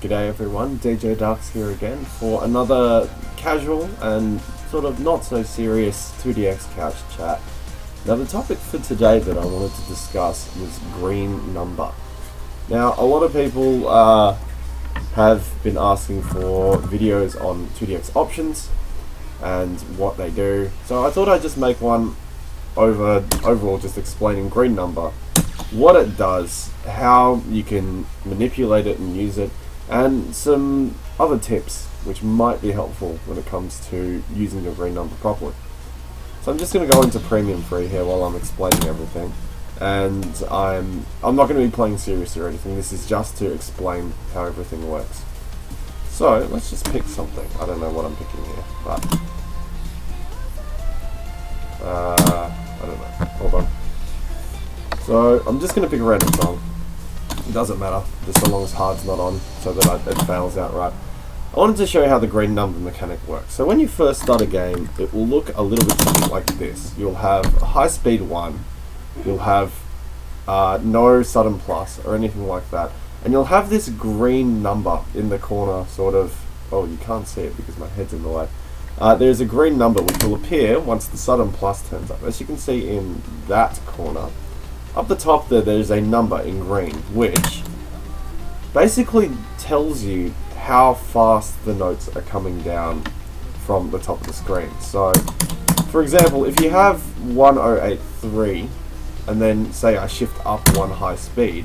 G'day everyone, DJ DARQs here again for another casual and sort of not so serious 2DX couch chat. Now the topic for today that I wanted to discuss was green number. Now a lot of people have been asking for videos on 2DX options and what they do, so I thought I'd just make one overall just explaining green number, what it does, how you can manipulate it and use it, and some other tips which might be helpful when it comes to using your green number properly. So I'm just going to go into premium free here while I'm explaining everything, and I'm not going to be playing serious or anything. This is just to explain how everything works. So let's just pick something. I don't know what I'm picking here, but I don't know. Hold on. So I'm just going to pick a random song. It doesn't matter, just so long as hard's not on, so that it fails outright. I wanted to show you how the green number mechanic works. So when you first start a game, it will look a little bit something like this. You'll have high speed 1, you'll have no sudden plus or anything like that, and you'll have this green number in the corner, sort of. Oh, you can't see it because my head's in the way. There's a green number which will appear once the sudden plus turns up. As you can see in that corner, up the top there's a number in green, which basically tells you how fast the notes are coming down from the top of the screen. So, for example, if you have 1083, and then say I shift up one high speed,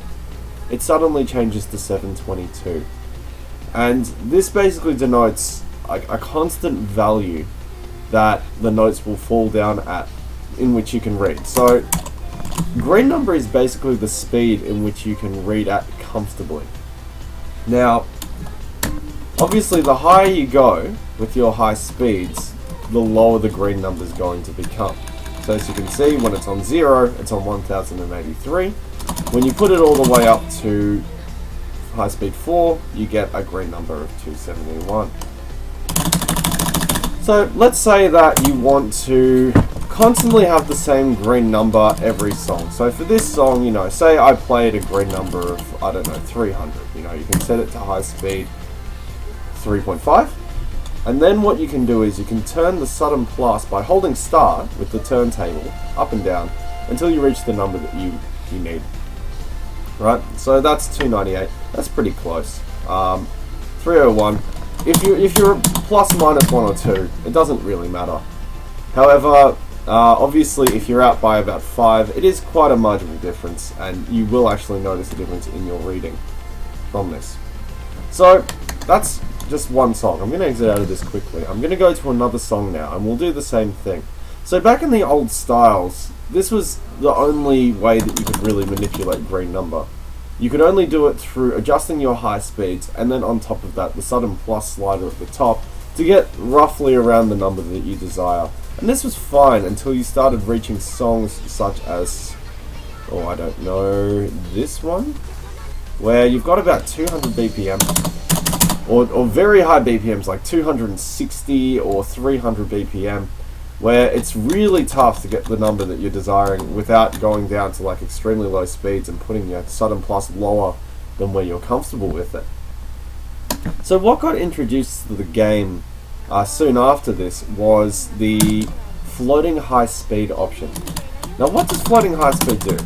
it suddenly changes to 722. And this basically denotes a constant value that the notes will fall down at, in which you can read. So, green number is basically the speed in which you can read at comfortably. Now, obviously the higher you go with your high speeds, the lower the green number is going to become. So as you can see, when it's on 0, it's on 1083. When you put it all the way up to high speed 4, you get a green number of 271. So let's say that you want to constantly have the same green number every song. So for this song, say I played a green number of, I don't know, 300. You can set it to high speed 3.5. And then what you can do is you can turn the sudden plus by holding start with the turntable up and down until you reach the number that you need. Right? So that's 298. That's pretty close. 301. If you're plus minus 1 or 2, it doesn't really matter. However, obviously if you're out by about 5, it is quite a marginal difference, and you will actually notice a difference in your reading from this. So that's just one song. I'm going to exit out of this quickly. I'm going to go to another song now, and we'll do the same thing. So back in the old styles, this was the only way that you could really manipulate green number. You could only do it through adjusting your high speeds, and then on top of that, the sudden plus slider at the top to get roughly around the number that you desire. And this was fine until you started reaching songs such as, I don't know, this one, where you've got about 200 BPM, or very high BPMs like 260 or 300 BPM, where it's really tough to get the number that you're desiring without going down to like extremely low speeds and putting your sudden plus lower than where you're comfortable with it. So what got introduced to the game soon after this was the floating high speed option. Now what does floating high speed do?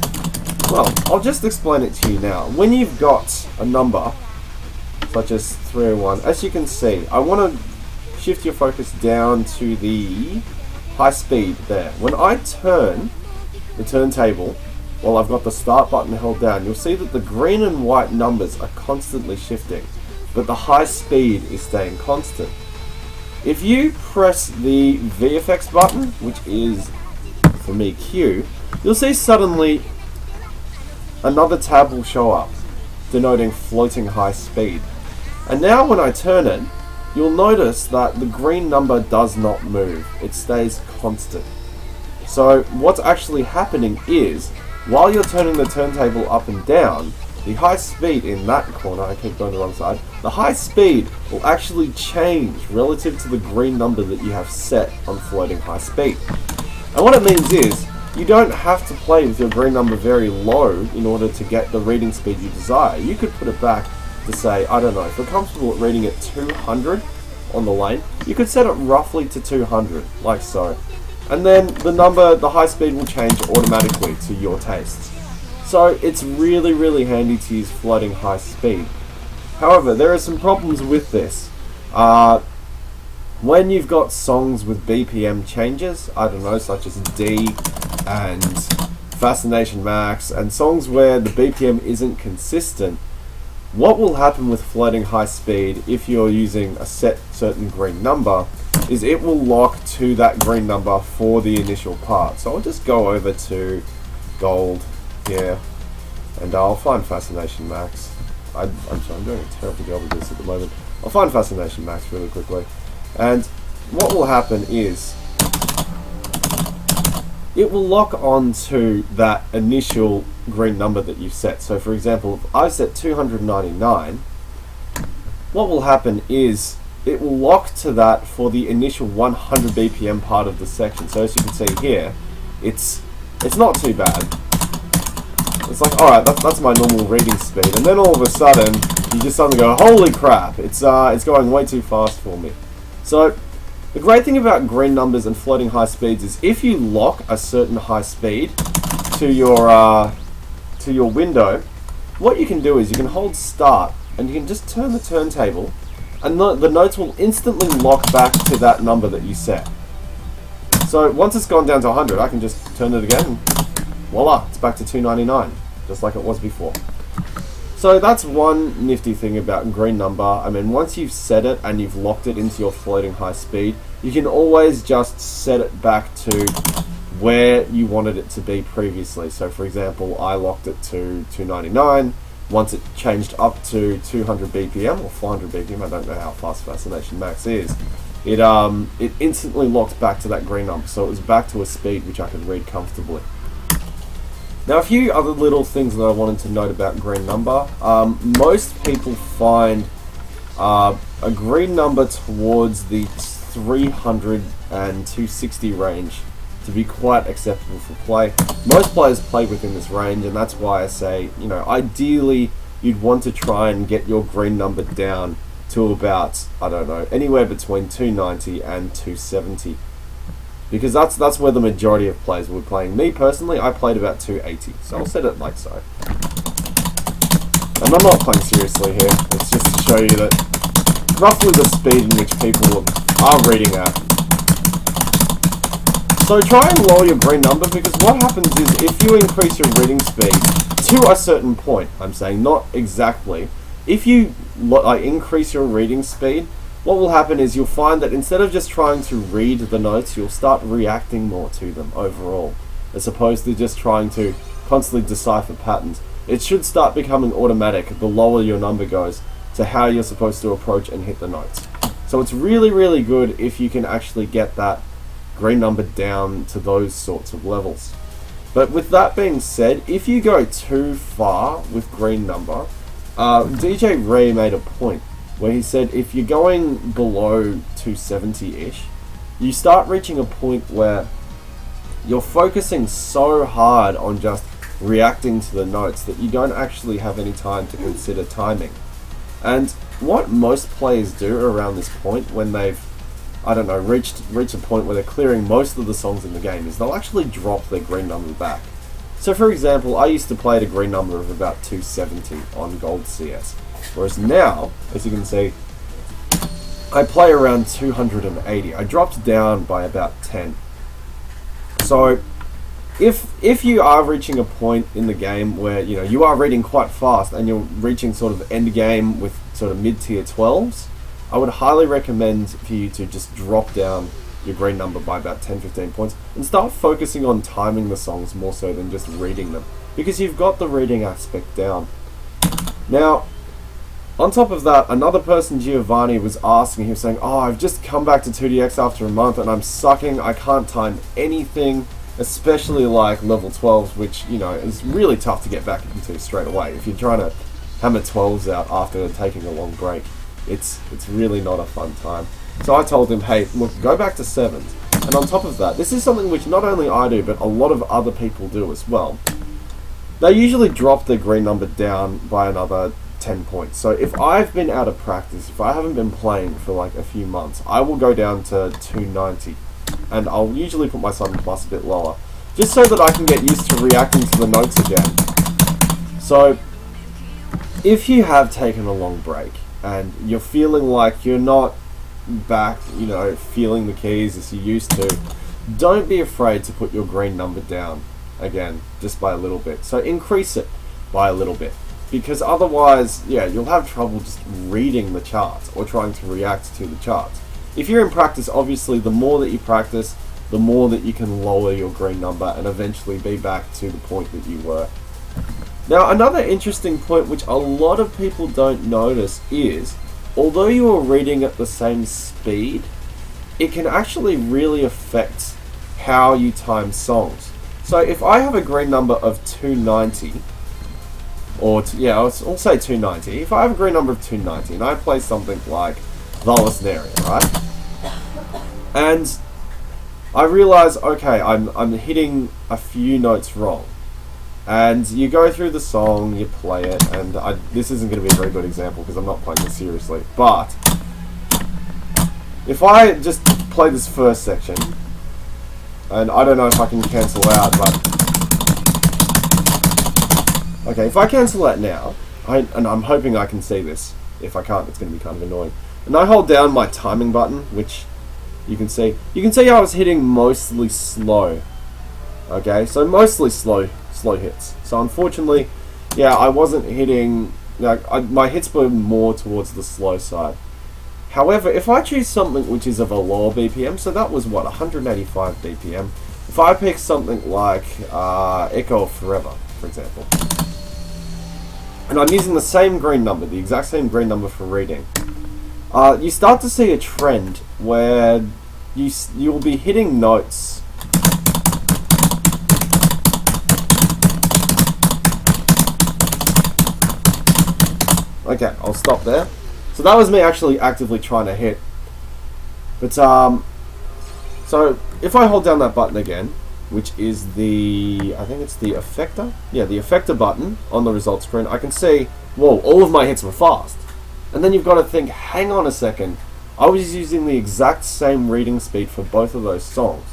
Well, I'll just explain it to you now. When you've got a number such as 301, as you can see, I want to shift your focus down to the high speed there. When I turn the turntable while I've got the start button held down, you'll see that the green and white numbers are constantly shifting, but the high speed is staying constant. If you press the VFX button, which is, for me, Q, you'll see suddenly another tab will show up, denoting floating high speed. And now when I turn it, you'll notice that the green number does not move, it stays constant. So what's actually happening is, while you're turning the turntable up and down, the high speed in that corner, I keep going the wrong side, the high speed will actually change relative to the green number that you have set on floating high speed. And what it means is, you don't have to play with your green number very low in order to get the reading speed you desire. You could put it back to say, I don't know, if you're comfortable at reading at 200 on the lane, you could set it roughly to 200, like so. And then the high speed will change automatically to your tastes. So it's really, really handy to use floating high speed. However, there are some problems with this. When you've got songs with BPM changes, I don't know, such as D and Fascination Max, and songs where the BPM isn't consistent, what will happen with floating high speed if you're using a certain green number is it will lock to that green number for the initial part. So I'll just go over to gold here and I'll find Fascination Max. I'm doing a terrible job of this at the moment. I'll find Fascination Max really quickly. And what will happen is it will lock on to that initial green number that you've set. So for example, if I set 299, what will happen is it will lock to that for the initial 100 BPM part of the section. So as you can see here, it's not too bad. It's like, alright, that's my normal reading speed. And then all of a sudden, you just suddenly go, holy crap, it's going way too fast for me. So the great thing about green numbers and floating high speeds is if you lock a certain high speed to your window, what you can do is you can hold start and you can just turn the turntable and the notes will instantly lock back to that number that you set. So once it's gone down to 100, I can just turn it again and voila, it's back to 299, just like it was before. So that's one nifty thing about green number. I mean, once you've set it and you've locked it into your floating high speed, you can always just set it back to where you wanted it to be previously. So for example, I locked it to 299. Once it changed up to 200 BPM or 400 BPM, I don't know how fast Fascination Max is, it instantly locked back to that green number. So it was back to a speed which I could read comfortably. Now a few other little things that I wanted to note about green number. Most people find a green number towards the 300 and 260 range to be quite acceptable for play. Most players play within this range, and that's why I say, you know, ideally you'd want to try and get your green number down to about, I don't know, anywhere between 290 and 270. Because that's where the majority of players were playing. Me personally, I played about 280, so I'll set it like so. And I'm not playing seriously here, it's just to show you that roughly the speed in which people are reading at. So try and lower your green number, because what happens is if you increase your reading speed to a certain point, I'm saying not exactly, if you increase your reading speed, what will happen is you'll find that instead of just trying to read the notes, you'll start reacting more to them overall, as opposed to just trying to constantly decipher patterns. It should start becoming automatic the lower your number goes to how you're supposed to approach and hit the notes. So it's really, really good if you can actually get that green number down to those sorts of levels. But with that being said, if you go too far with green number, DJ Ray made a point where he said if you're going below 270-ish, you start reaching a point where you're focusing so hard on just reacting to the notes that you don't actually have any time to consider timing. And what most players do around this point when they've, I don't know, reached a point where they're clearing most of the songs in the game is they'll actually drop their green number back. So for example, I used to play at a green number of about 270 on Gold CS. Whereas now, as you can see, I play around 280. I dropped down by about 10. So if you are reaching a point in the game where you are reading quite fast and you're reaching sort of end game with sort of mid-tier 12s, I would highly recommend for you to just drop down your green number by about 10-15 points and start focusing on timing the songs more so than just reading them, because you've got the reading aspect down. Now, on top of that, another person, Giovanni, was asking, he was saying, oh, I've just come back to 2DX after a month and I'm sucking, I can't time anything, especially like level 12s, which, is really tough to get back into straight away. If you're trying to hammer 12s out after taking a long break, it's really not a fun time. So I told him, hey, look, go back to 7s. And on top of that, this is something which not only I do, but a lot of other people do as well. They usually drop their green number down by another 10 points. So if I've been out of practice, if I haven't been playing for like a few months, I will go down to 290, and I'll usually put my Sun Plus a bit lower, just so that I can get used to reacting to the notes again. So if you have taken a long break and you're feeling like you're not back, feeling the keys as you used to, don't be afraid to put your green number down again, just by a little bit. So increase it by a little bit, because otherwise, you'll have trouble just reading the charts or trying to react to the charts. If you're in practice, obviously, the more that you practice, the more that you can lower your green number and eventually be back to the point that you were. Now, another interesting point which a lot of people don't notice is, although you are reading at the same speed, it can actually really affect how you time songs. So if I have a green number of 290, or I'll say 290. If I have a green number of 290 and I play something like Valesneria, right? And I realize, okay, I'm hitting a few notes wrong. And you go through the song, you play it, and this isn't going to be a very good example because I'm not playing this seriously, but if I just play this first section, and I don't know if I can cancel out, but okay, if I cancel that now, and I'm hoping I can see this. If I can't, it's going to be kind of annoying. And I hold down my timing button, which you can see I was hitting mostly slow. Okay, so mostly slow hits. So unfortunately, I wasn't hitting, my hits were more towards the slow side. However, if I choose something which is of a lower BPM, so that was 185 BPM. If I pick something like Echo of Forever, for example, and I'm using the same green number, the exact same green number for reading, you start to see a trend where you'll be hitting notes. Okay, I'll stop there. So that was me actually actively trying to hit. But so if I hold down that button again, which is I think it's the effector? Yeah, the effector button on the results screen, I can see, whoa, all of my hits were fast. And then you've got to think, hang on a second, I was using the exact same reading speed for both of those songs.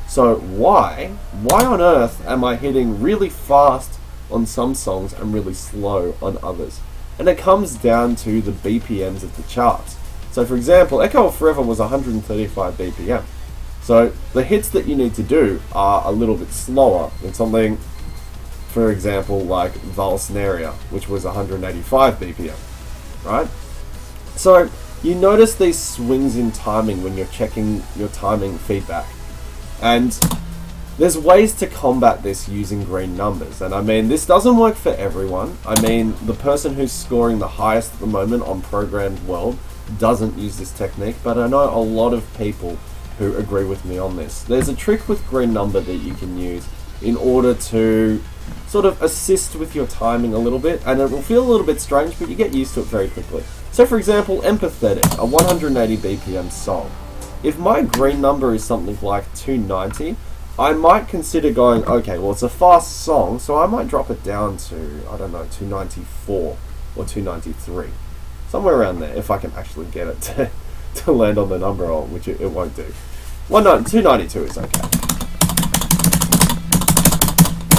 So why on earth am I hitting really fast on some songs and really slow on others? And it comes down to the BPMs of the charts. So for example, Echo of Forever was 135 BPM. So the hits that you need to do are a little bit slower than something, for example, like Valesneria, which was 185 BPM, right? So you notice these swings in timing when you're checking your timing feedback. And there's ways to combat this using green numbers. And I mean, this doesn't work for everyone. I mean, the person who's scoring the highest at the moment on Programmed World doesn't use this technique, but I know a lot of people who agree with me on this. There's a trick with green number that you can use in order to sort of assist with your timing a little bit, and it will feel a little bit strange, but you get used to it very quickly. So for example, Empathetic, a 180 BPM song. If my green number is something like 290, I might consider going, okay, well, it's a fast song, so I might drop it down to, I don't know, 294 or 293. Somewhere around there, if I can actually get it to land on the number, which it won't do. 292 is okay.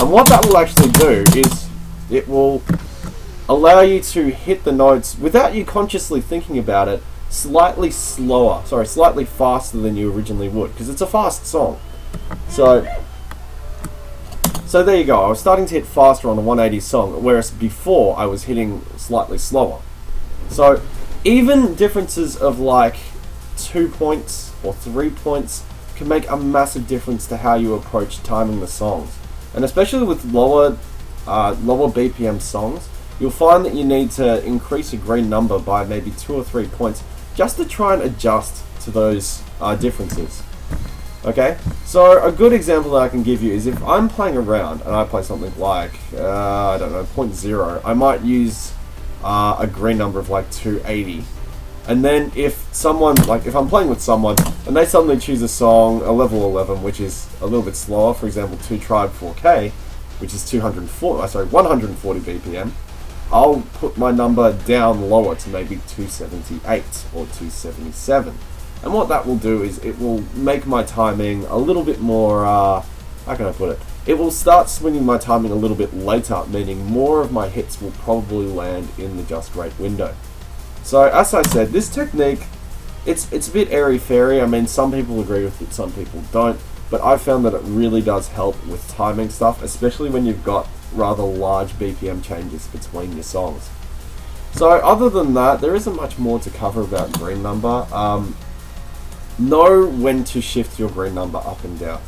And what that will actually do is it will allow you to hit the notes without you consciously thinking about it, slightly faster than you originally would, because it's a fast song. So there you go. I was starting to hit faster on a 180 song, whereas before I was hitting slightly slower. So even differences of like 2 points or 3 points can make a massive difference to how you approach timing the songs. And especially with lower BPM songs, you'll find that you need to increase your green number by maybe 2 or 3 points just to try and adjust to those differences. Okay, so a good example that I can give you is if I'm playing around and I play something like, I don't know, 0.0, I might use a green number of like 280. And then if I'm playing with someone and they suddenly choose a song, a level 11, which is a little bit slower, for example, 2 Tribe 4K, which is 140 BPM, I'll put my number down lower to maybe 278 or 277. And what that will do is it will make my timing a little bit more, how can I put it? It will start swinging my timing a little bit later, meaning more of my hits will probably land in the just great window. So as I said, this technique, it's a bit airy-fairy. I mean, some people agree with it, some people don't. But I've found that it really does help with timing stuff, especially when you've got rather large BPM changes between your songs. So other than that, there isn't much more to cover about green number. Know when to shift your green number up and down.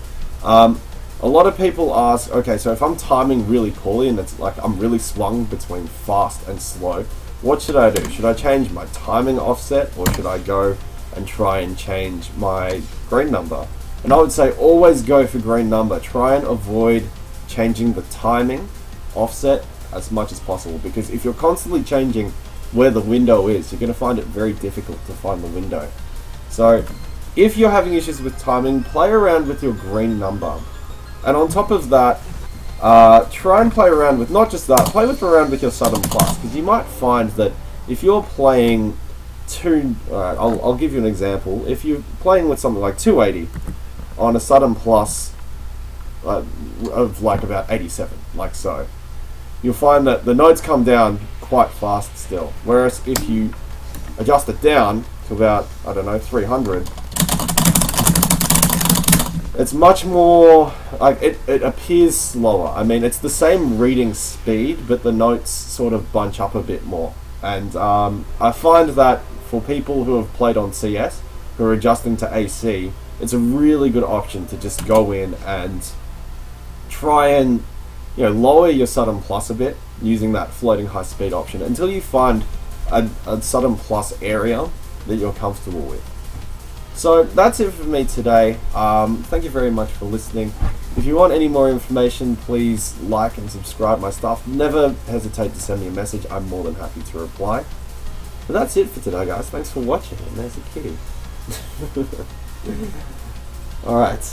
A lot of people ask, okay, so if I'm timing really poorly and it's like I'm really swung between fast and slow, what should I do? Should I change my timing offset, or should I go and try and change my green number? And I would say always go for green number. Try and avoid changing the timing offset as much as possible, because if you're constantly changing where the window is, you're going to find it very difficult to find the window. So if you're having issues with timing, play around with your green number. And on top of that, try and play around with, not just that, play around with your sudden plus, because you might find that if you're playing I'll give you an example. If you're playing with something like 280 on a sudden plus of like about 87, like so, you'll find that the notes come down quite fast still. Whereas if you adjust it down to about, I don't know, 300, it's much more, like, it appears slower. I mean, it's the same reading speed, but the notes sort of bunch up a bit more. And I find that for people who have played on CS, who are adjusting to AC, it's a really good option to just go in and try and, you know, lower your sudden plus a bit using that floating high speed option until you find a sudden plus area that you're comfortable with. So that's it for me today. Thank you very much for listening. If you want any more information, please like and subscribe my stuff. Never hesitate to send me a message. I'm more than happy to reply. But that's it for today, guys. Thanks for watching. And there's a kitty. Alright.